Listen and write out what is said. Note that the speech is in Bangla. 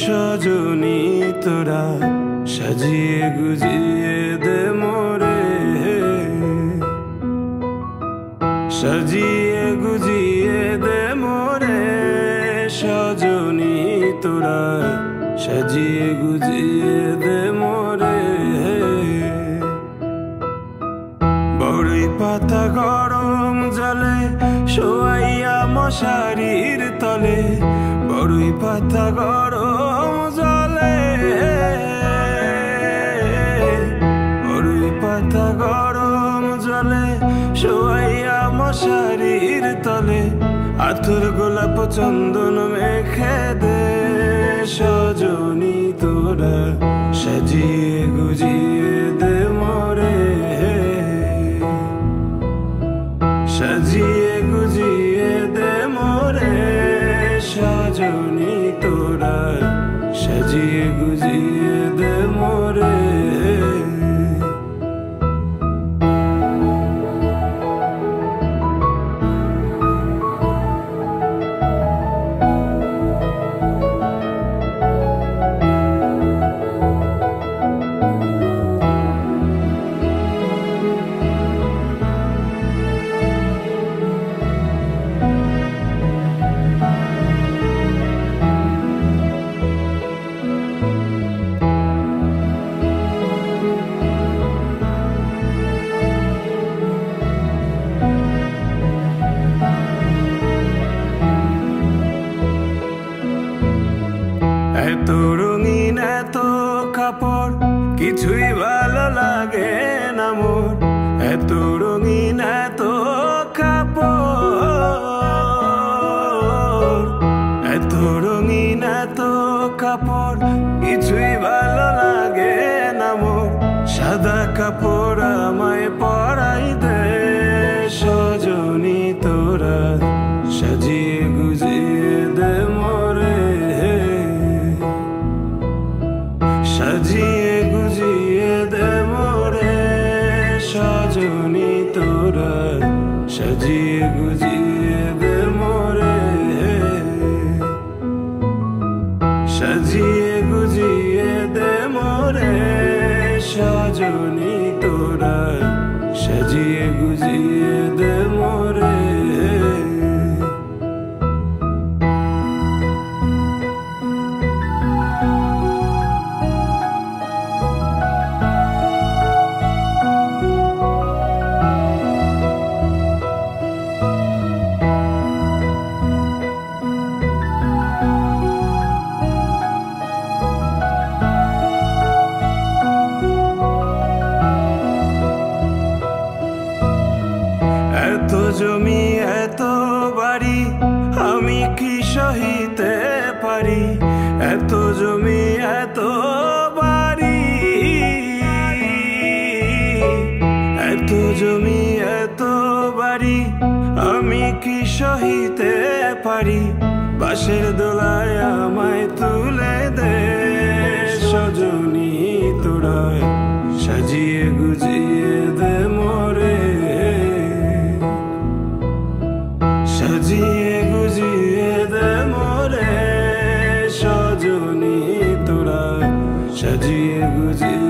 সজনী তোরা সাজিয়ে গুজিয়ে দে মোরে, সাজিয়ে গুজিয়ে দে মোরে সজনী তোরা সাজিয়ে গুজিয়ে দে মোরে। বড়ই পাতা গরম জলে শোয়াইয়া মশারির তলে, বড়ই পাতা গরম জলে, বড়ই পাতা গরম জলে শোয়াইয়া মশারির তলে, আতর গোলাপ চন্দন মেখে দে সজনী তোরা সাজিয়ে গুজিয়ে দে মোরে, সাজিয়ে গুজিয়ে দে মোরে সজনী তোরা সাজিয়ে গুজিয়ে দে মোরে। এত রঙিন এত কাপড় কিছুই ভালো লাগে না মোর, এত রঙিন এত কাপড়, এত রঙিন এত কাপড় কিছুই ভালো লাগে না মোর, সাদা কাপড় আমায় পরাই দে সজনী তোরা সাজিয়ে গুজিয়ে দে মোরে, সাজিয়ে গুজিয়ে দে মোরে সজনী তোরা সাজিয়ে গুজিয়ে দে মোরে, সাজিয়ে গুজিয়ে দে মোরে সজনী তোরা সাজিয়ে গুজিয়ে দে মোরে। এত জমি এত বাড়ি আমি কি সহিতে পারি, এত জমি এত বাড়ি, এত জমি এত বাড়ি আমি কি সহিতে পারি, বাঁশের দোলায় আমায় তুলে দে সজনী তোরা সাজিয়ে গুজিয়ে দে মোরে, সাজিয়ে গুজিয়ে দে মোরে সজনী তোরা সাজিয়ে গুজিয়ে